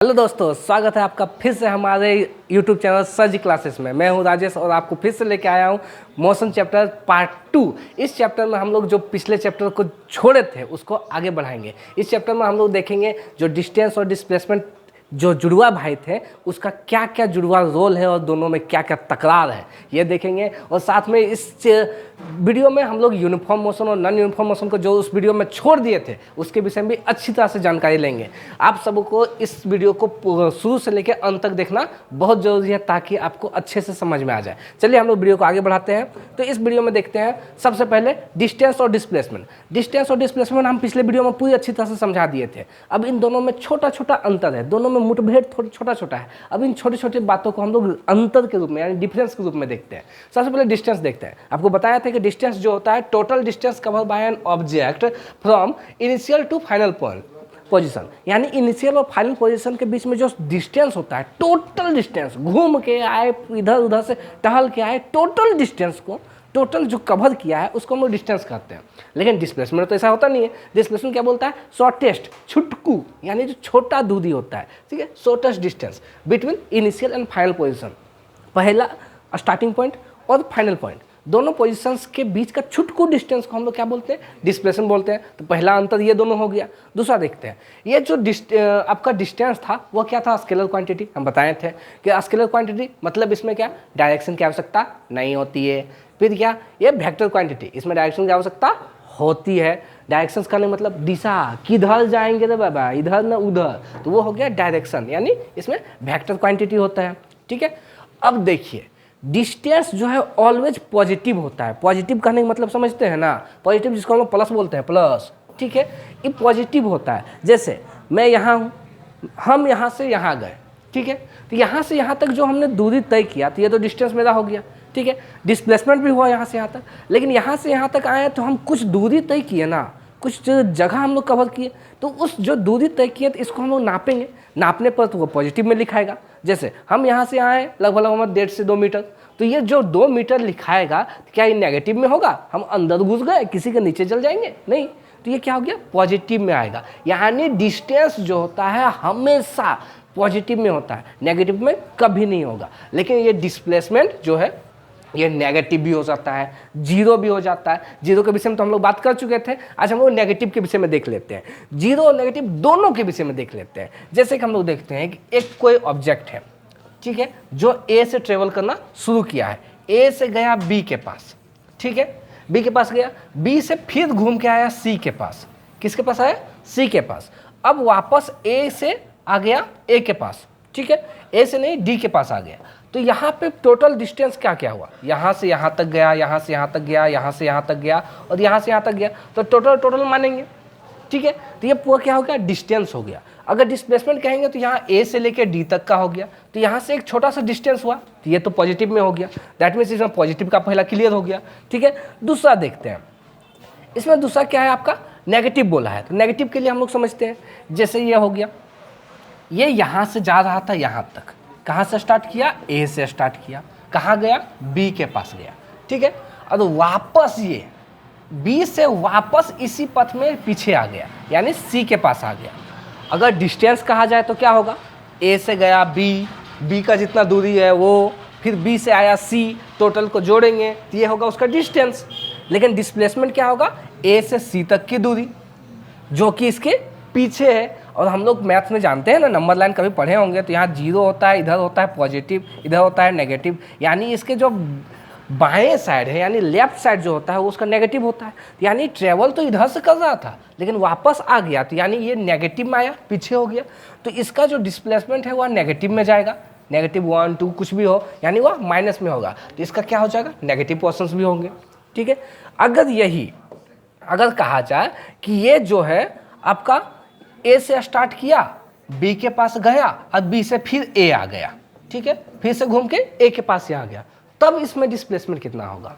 Hello दोस्तों, स्वागत है आपका फिर से हमारे YouTube चैनल सर जी क्लासेस में। मैं हूं राजेश और आपको फिर से लेके आया हूं मोशन चैप्टर पार्ट 2। इस चैप्टर में हम लोग जो पिछले चैप्टर को छोड़े थे उसको आगे बढ़ाएंगे। इस चैप्टर में हम लोग देखेंगे जो डिस्टेंस और डिस्प्लेसमेंट जो जुड़वा भाई थे उसका क्या क्या जुड़वा रोल है और दोनों में क्या क्या तकरार है ये देखेंगे। और साथ में इस वीडियो में हम लोग यूनिफॉर्म मोशन और नॉन यूनिफॉर्म मोशन को जो उस वीडियो में छोड़ दिए थे उसके विषय में भी अच्छी तरह से जानकारी लेंगे। आप सबको इस वीडियो को शुरू से लेकर अंत तक देखना बहुत ज़रूरी है ताकि आपको अच्छे से समझ में आ जाए। चलिए हम लोग वीडियो को आगे बढ़ाते हैं। तो इस वीडियो में देखते हैं सबसे पहले डिस्टेंस और डिस्प्लेसमेंट। डिस्टेंस और डिस्प्लेसमेंट हम पिछले वीडियो में पूरी अच्छी तरह से समझा दिए थे। अब इन दोनों में छोटा छोटा अंतर है, दोनों में मुठभेड़ थोड़ा छोटा छोटा है। अब इन छोटी छोटी बातों को हम लोग अंतर के रूप में यानी डिफरेंस के रूप में देखते हैं। सबसे पहले डिस्टेंस देखते हैं। आपको बताया था कि डिस्टेंस जो होता है total distance cover by an object from initial to final position, यानी इनिशियल और फाइनल पोजीशन के बीच में जो डिस्टेंस होता है, टोटल डिस्टेंस, घूम के आए, इधर उधर से टहल के आए, टोटल डिस्टेंस को, टोटल जो कवर किया है उसको हम लोग डिस्टेंस कहते हैं। लेकिन डिस्प्लेसमेंट तो ऐसा होता नहीं है। डिस्प्लेसमेंट क्या बोलता है? शॉर्टेस्ट, छुटकू, यानी जो छोटा दूरी होता है, ठीक है, shortest distance between initial and final position. पहला स्टार्टिंग पॉइंट और फाइनल पॉइंट, दोनों पोजीशंस के बीच का छुटकू डिस्टेंस को हम लोग क्या बोलते हैं? डिस्प्लेसमेंट बोलते हैं। तो पहला अंतर ये दोनों हो गया। दूसरा देखते हैं, ये जो आपका डिस्टेंस था वो क्या था? Scalar quantity. हम बताए थे कि स्केलर क्वांटिटी मतलब इसमें क्या, डायरेक्शन की आवश्यकता नहीं होती है। फिर क्या, ये वेक्टर क्वांटिटी, इसमें डायरेक्शन की आवश्यकता होती है। डायरेक्शंस का नहीं मतलब दिशा, किधर जाएंगे रे बाबा, इधर ना उधर, तो वो हो गया डायरेक्शन, यानी इसमें वेक्टर क्वांटिटी होता है। ठीक है, अब देखिए डिस्टेंस जो है ऑलवेज पॉजिटिव होता है। पॉजिटिव कहने का मतलब समझते हैं ना, पॉजिटिव जिसको हम लोग प्लस बोलते हैं, प्लस, ठीक है, ये पॉजिटिव होता है। जैसे मैं यहाँ हूँ, हम यहाँ से यहाँ गए, ठीक है, तो यहाँ से यहाँ तक जो हमने दूरी तय किया तो ये तो डिस्टेंस मेरा हो गया, ठीक है। डिस्प्लेसमेंट भी हुआ यहाँ से यहाँ तक, लेकिन यहाँ से यहाँ तक आए तो हम कुछ दूरी तय किए ना, कुछ जगह हम लोग कवर किए, तो उस जो दूरी तय किए तो इसको हम लोग नापेंगे। नापने पर तो वो पॉजिटिव में लिखाएगा। जैसे हम यहाँ से आए लगभग 1.5 से 2 मीटर, तो ये जो 2 मीटर लिखाएगा क्या ये नेगेटिव में होगा? हम अंदर घुस गए, किसी के नीचे चल जाएंगे? नहीं, तो ये क्या हो गया? पॉजिटिव में आएगा। यानी डिस्टेंस जो होता है हमेशा पॉजिटिव में होता है, नेगेटिव में कभी नहीं होगा। लेकिन ये डिस्प्लेसमेंट जो है ये नेगेटिव भी हो जाता है, जीरो भी हो जाता है। जीरो के विषय में तो हम लोग बात कर चुके थे, आज हम लोग नेगेटिव के विषय में देख लेते हैं। जीरो और नेगेटिव दोनों के विषय में देख लेते हैं। जैसे कि हम लोग देखते हैं कि एक कोई ऑब्जेक्ट है, ठीक है, जो ए से ट्रेवल करना शुरू किया है। ए से गया बी के पास, ठीक है, बी के पास गया, बी से फिर घूम के आया सी के पास। किसके पास आया? सी के पास। अब वापस ए से आ गया ए के पास, ठीक है, ए से नहीं डी के पास आ गया। तो यहाँ पे टोटल डिस्टेंस क्या क्या हुआ? यहाँ से यहाँ तक गया, यहाँ से यहाँ तक गया, यहाँ से यहाँ तक गया और यहाँ से यहाँ तक गया, तो टोटल मानेंगे, ठीक है। तो ये पूरा क्या हो गया? डिस्टेंस हो गया। अगर डिस्प्लेसमेंट कहेंगे तो यहाँ ए से लेकर डी तक का हो गया, तो यहाँ से एक छोटा सा डिस्टेंस हुआ, तो ये तो पॉजिटिव में हो गया। दैट मीन्स इसमें पॉजिटिव का पहला क्लियर हो गया, ठीक है। दूसरा देखते हैं, इसमें दूसरा क्या है आपका? नेगेटिव बोला है, तो नेगेटिव के लिए हम लोग समझते हैं। जैसे ये हो गया, ये यहाँ से जा रहा था यहाँ तक, कहाँ से स्टार्ट किया? ए से स्टार्ट किया, कहाँ गया? बी के पास गया, ठीक है। और वापस ये बी से वापस इसी पथ में पीछे आ गया, यानी सी के पास आ गया। अगर डिस्टेंस कहा जाए तो क्या होगा? ए से गया बी, बी का जितना दूरी है वो, फिर बी से आया सी, टोटल को जोड़ेंगे तो ये होगा उसका डिस्टेंस। लेकिन डिस्प्लेसमेंट क्या होगा? ए से सी तक की दूरी जो कि इसके पीछे है। और हम लोग मैथ्स में जानते हैं ना, नंबर लाइन कभी पढ़े होंगे, तो यहाँ जीरो होता है, इधर होता है पॉजिटिव, इधर होता है नेगेटिव, यानी इसके जो बाएं साइड है यानी लेफ्ट साइड जो होता है वो उसका नेगेटिव होता है। यानी ट्रेवल तो इधर से कर रहा था लेकिन वापस आ गया, तो यानी ये नेगेटिव में आया, पीछे हो गया, तो इसका जो डिस्प्लेसमेंट है वह नेगेटिव में जाएगा। -1, 2 कुछ भी हो, यानी वह माइनस में होगा, तो इसका क्या हो जाएगा? नेगेटिव पोर्शंस भी होंगे, ठीक है। अगर कहा जाए कि ये जो है आपका ए से स्टार्ट किया, बी के पास गया और बी से फिर ए आ गया, ठीक है, फिर से घूम के ए के पास ही आ गया, तब इसमें डिस्प्लेसमेंट कितना होगा?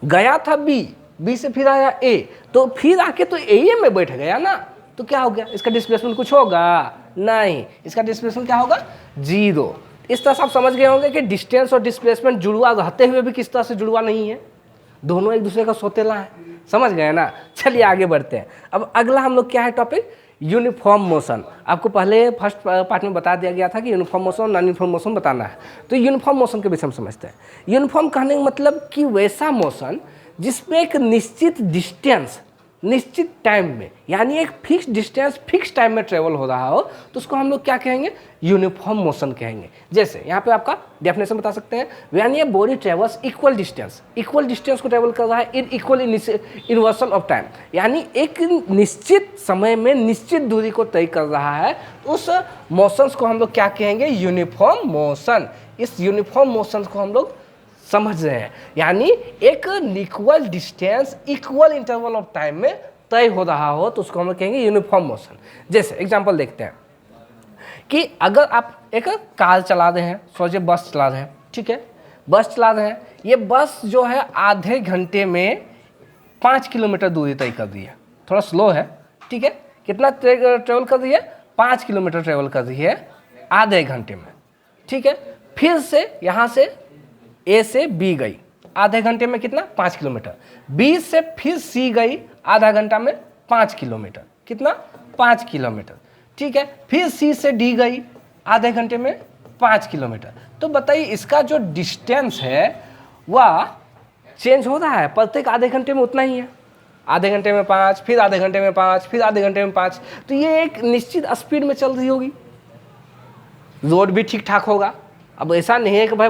गया था बी, बी से फिर आया ए, तो फिर आके तो ए में बैठ गया ना, तो क्या हो गया? इसका डिस्प्लेसमेंट कुछ होगा? नहीं, इसका डिस्प्लेसमेंट क्या होगा? जीरो। इस तरह से आप समझ गए होंगे कि डिस्टेंस और डिस्प्लेसमेंट जुड़वा रहते हुए भी किस तरह से जुड़वा नहीं है, दोनों एक दूसरे का सोतेला है। समझ गए ना? चलिए आगे बढ़ते हैं। अब अगला हम लोग क्या है टॉपिक? Uniform motion. आपको पहले फर्स्ट पार्ट में बता दिया गया था कि यूनिफॉर्म मोशन और नॉन यूनिफॉर्म मोशन बताना है। तो यूनिफॉर्म मोशन के विषय में समझते हैं। यूनिफॉर्म कहने का मतलब कि वैसा मोशन जिसमें एक निश्चित डिस्टेंस निश्चित टाइम में, यानी एक फिक्स डिस्टेंस फिक्स टाइम में ट्रेवल हो रहा हो, तो उसको हम लोग क्या कहेंगे? यूनिफॉर्म मोशन कहेंगे। जैसे यहाँ पे आपका डेफिनेशन बता सकते हैं, when a body travels equal distance को ट्रेवल कर रहा है इन इक्वल इनवर्सल ऑफ टाइम, यानी एक निश्चित समय में निश्चित दूरी को तय कर रहा है, तो उस मोशंस को हम लोग क्या कहेंगे? Uniform motion. इस यूनिफॉर्म मोशन को हम लोग समझ रहे हैं, यानी एक equal distance equal interval of time में तय हो रहा हो, तो उसको हम लोग कहेंगे यूनिफॉर्म मोशन। जैसे एग्जांपल देखते हैं कि अगर आप एक कार चला रहे हैं, सोचिए बस चला रहे हैं, ठीक है, बस चला रहे हैं, ये बस जो है आधे घंटे में 5 किलोमीटर दूरी तय कर रही है, थोड़ा स्लो है, ठीक है, कितना ट्रेवल कर रही है? 5 किलोमीटर ट्रेवल कर रही है आधे घंटे में, ठीक है। फिर से यहाँ से ए से बी गई, आधे घंटे में कितना? 5 किलोमीटर। बी से फिर सी गई, आधा घंटा में 5 किलोमीटर, कितना? 5 किलोमीटर, ठीक है। फिर सी से डी गई, आधे घंटे में 5 किलोमीटर। तो बताइए इसका जो डिस्टेंस है वह चेंज हो रहा है, प्रत्येक आधे घंटे में उतना ही है, आधे घंटे में 5, फिर आधे घंटे में 5, फिर आधे घंटे में 5। तो ये एक निश्चित स्पीड में चल रही होगी, रोड भी ठीक ठाक होगा। अब ऐसा नहीं है कि भाई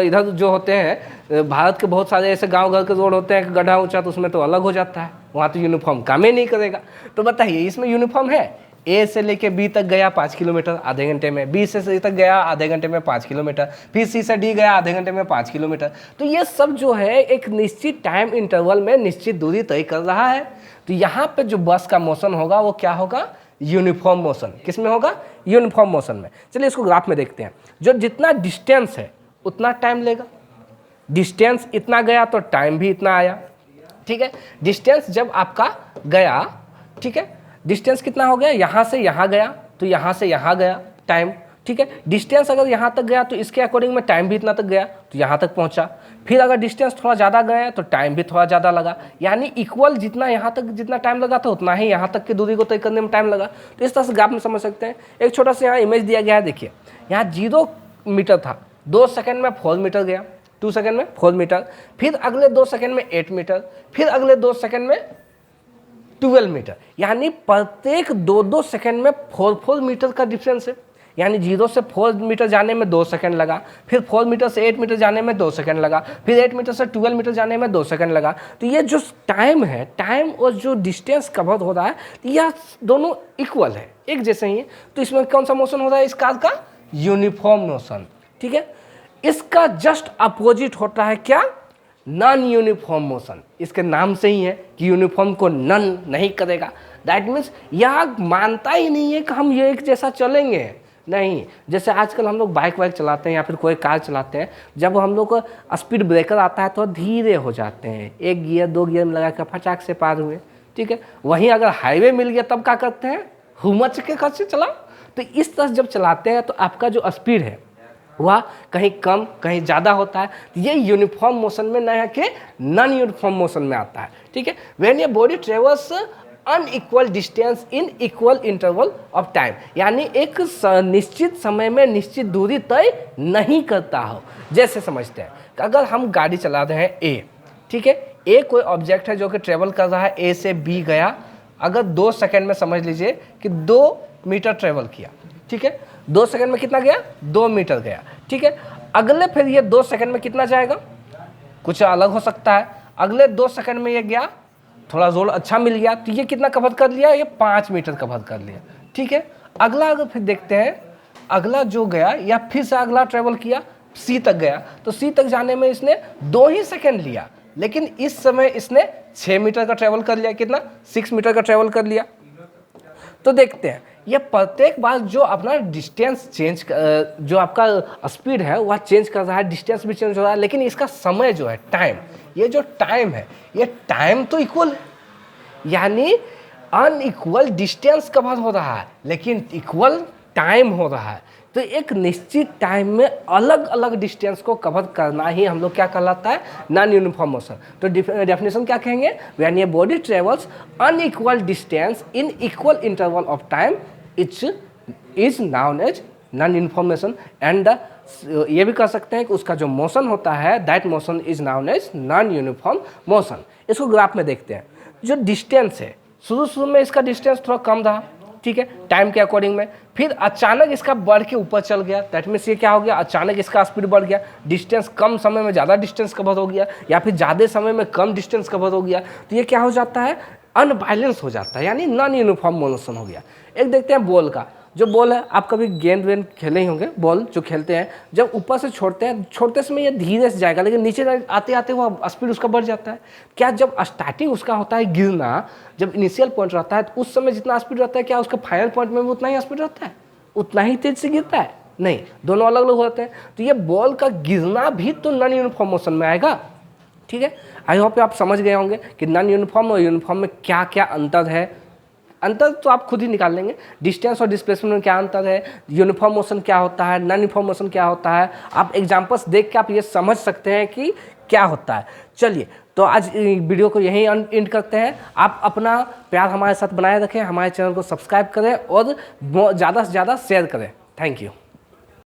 इधर जो होते हैं भारत के बहुत सारे ऐसे गांव घर के रोड होते हैं, गड्ढा ऊंचा, तो उसमें तो अलग हो जाता है, वहाँ तो यूनिफॉर्म काम ही नहीं करेगा। तो बताइए इसमें यूनिफॉर्म है? ए से लेके बी तक गया 5 किलोमीटर आधे घंटे में, बी से सी तक गया आधे घंटे में 5 किलोमीटर, फिर सी से डी गया आधे घंटे में 5 किलोमीटर। तो ये सब जो है एक निश्चित टाइम इंटरवल में निश्चित दूरी तय कर रहा है। तो यहाँ पे जो बस का मोशन होगा वो क्या होगा? Uniform motion. किस में होगा? यूनिफॉर्म मोशन में। चलिए इसको ग्राफ में देखते हैं। जो जितना डिस्टेंस है उतना टाइम लेगा, डिस्टेंस इतना गया तो टाइम भी इतना आया, ठीक है। डिस्टेंस जब आपका गया, ठीक है, डिस्टेंस कितना हो गया? यहाँ से यहाँ गया तो यहाँ से यहाँ गया टाइम, ठीक है। डिस्टेंस अगर यहाँ तक गया तो इसके अकॉर्डिंग में टाइम भी इतना तक गया तो यहाँ तक पहुँचा। फिर अगर डिस्टेंस थोड़ा ज़्यादा गया तो टाइम भी थोड़ा ज़्यादा लगा, यानी इक्वल जितना यहाँ तक जितना टाइम लगा था उतना ही यहाँ तक की दूरी को तय करने में टाइम लगा। तो इस तरह से ग्राफ में समझ सकते हैं। एक छोटा सा यहाँ इमेज दिया गया है, देखिए यहाँ 0 मीटर था, 2 सेकंड में 4 मीटर गया, 2 सेकंड में 4 मीटर, फिर अगले 2 सेकंड में 8 मीटर, फिर अगले 2 सेकंड में 12 मीटर, यानी प्रत्येक 2-2 सेकंड में 4-4 मीटर का डिफरेंस है। यानी 0 से 4 मीटर जाने में 2 सेकंड लगा, फिर 4 मीटर से 8 मीटर जाने में 2 सेकंड लगा, फिर 8 मीटर से 12 मीटर जाने में 2 सेकंड लगा। तो ये जो टाइम है, टाइम और जो डिस्टेंस कवर हो रहा है, यह दोनों इक्वल है, एक जैसे ही है। तो इसमें कौन सा मोशन हो रहा है? इस कार का यूनिफॉर्म मोशन, ठीक है। इसका जस्ट अपोजिट होता है क्या? Non uniform motion. इसके नाम से ही है कि यूनिफॉर्म को नन नहीं करेगा। दैट मीन्स यह मानता ही नहीं है कि हम ये एक जैसा चलेंगे, नहीं। जैसे आजकल हम लोग बाइक वाइक चलाते हैं या फिर कोई कार चलाते हैं, जब हम लोग को स्पीड ब्रेकर आता है तो धीरे हो जाते हैं, 1 गियर 2 गियर में लगा कर फटाक से पार हुए, ठीक है। वहीं अगर हाईवे मिल गया तब क्या करते हैं? हुमच के खर्च से चलाओ। तो इस तरह जब चलाते हैं तो आपका जो स्पीड है वह कहीं कम कहीं ज़्यादा होता है। ये यूनिफॉर्म मोशन में नहीं है कि नॉन यूनिफॉर्म मोशन में आता है, ठीक है। When your body travels unequal distance in equal interval of time, यानी एक निश्चित समय में निश्चित दूरी तय नहीं करता हो। जैसे समझते हैं कि अगर हम गाड़ी चला रहे हैं ए, ठीक है, ए कोई ऑब्जेक्ट है जो कि ट्रेवल कर रहा है, ए से बी गया, अगर 2 सेकंड में समझ लीजिए कि 2 मीटर ट्रेवल किया, ठीक है, 2 सेकंड में कितना गया? 2 मीटर गया, ठीक है। अगले फिर ये 2 सेकंड में कितना जाएगा? कुछ अलग हो सकता है। अगले 2 सेकंड में ये गया, थोड़ा जोर अच्छा मिल गया, तो ये कितना कवर कर लिया? ये 5 मीटर कवर कर लिया, ठीक है। अगला अगर फिर देखते हैं, अगला जो गया या फिर से अगला ट्रेवल किया, सी तक गया, तो सी तक जाने में इसने 2 ही सेकंड लिया, लेकिन इस समय इसने 6 मीटर का ट्रेवल कर लिया, कितना? 6 मीटर का ट्रेवल कर लिया। तो देखते हैं ये प्रत्येक बार जो अपना डिस्टेंस चेंज, जो आपका स्पीड है वह चेंज कर रहा है, डिस्टेंस भी चेंज हो रहा है, लेकिन इसका समय जो है, टाइम, ये जो टाइम है, ये टाइम तो इक्वल, यानी अनइक्वल डिस्टेंस कवर हो रहा है लेकिन इक्वल टाइम हो रहा है। तो एक निश्चित टाइम में अलग अलग डिस्टेंस को कवर करना ही हम लोग क्या कहलाता है, नॉन यूनिफॉर्म मोशन। तो डेफिनेशन क्या कहेंगे, when a body travels unequal distance in equal interval of time is known as non uniform motion. And ये भी कह सकते हैं कि उसका जो मोशन होता है that motion is known as non uniform motion. इसको ग्राफ में देखते हैं, जो डिस्टेंस है शुरू में इसका डिस्टेंस थोड़ा कम रहा, ठीक है, टाइम के अकॉर्डिंग में, फिर अचानक इसका बढ़ के ऊपर चल गया, दैट मीन्स ये क्या हो गया, अचानक इसका स्पीड बढ़ गया, डिस्टेंस कम समय में ज़्यादा डिस्टेंस कवर हो गया, या फिर ज़्यादा समय में कम डिस्टेंस कवर हो गया, तो ये क्या हो जाता है, अनबैलेंस हो जाता है, यानी नॉन यूनिफॉर्म मोशन हो गया। एक देखते हैं बॉल का, जो बॉल है, आप कभी गेंद वेंद खेले ही होंगे, बॉल जो खेलते हैं, जब ऊपर से छोड़ते हैं, छोड़ते समय ये धीरे से जाएगा, लेकिन नीचे आते आते वो स्पीड उसका बढ़ जाता है। क्या जब स्टार्टिंग उसका होता है गिरना, जब इनिशियल पॉइंट रहता है तो उस समय जितना स्पीड रहता है, क्या उसका फाइनल पॉइंट में भी उतना ही स्पीड रहता है, उतना ही तेज से गिरता है? नहीं, दोनों अलग अलग होते हैं। तो ये बॉल का गिरना भी तो नॉन यूनिफॉर्म मोशन में आएगा, ठीक है। आई होप आप समझ गए होंगे कि नॉन यूनिफॉर्म और यूनिफॉर्म में क्या क्या अंतर है। अंतर तो आप खुद ही निकाल लेंगे, डिस्टेंस और डिस्प्लेसमेंट में क्या अंतर है, यूनिफॉर्म मोशन क्या होता है, नॉन यूनिफॉर्म मोशन क्या होता है, आप एग्जांपल्स देख के आप ये समझ सकते हैं कि क्या होता है। चलिए, तो आज वीडियो को यहीं एंड करते हैं। आप अपना प्यार हमारे साथ बनाए रखें, हमारे चैनल को सब्सक्राइब करें और ज़्यादा से ज़्यादा शेयर करें। Thank you.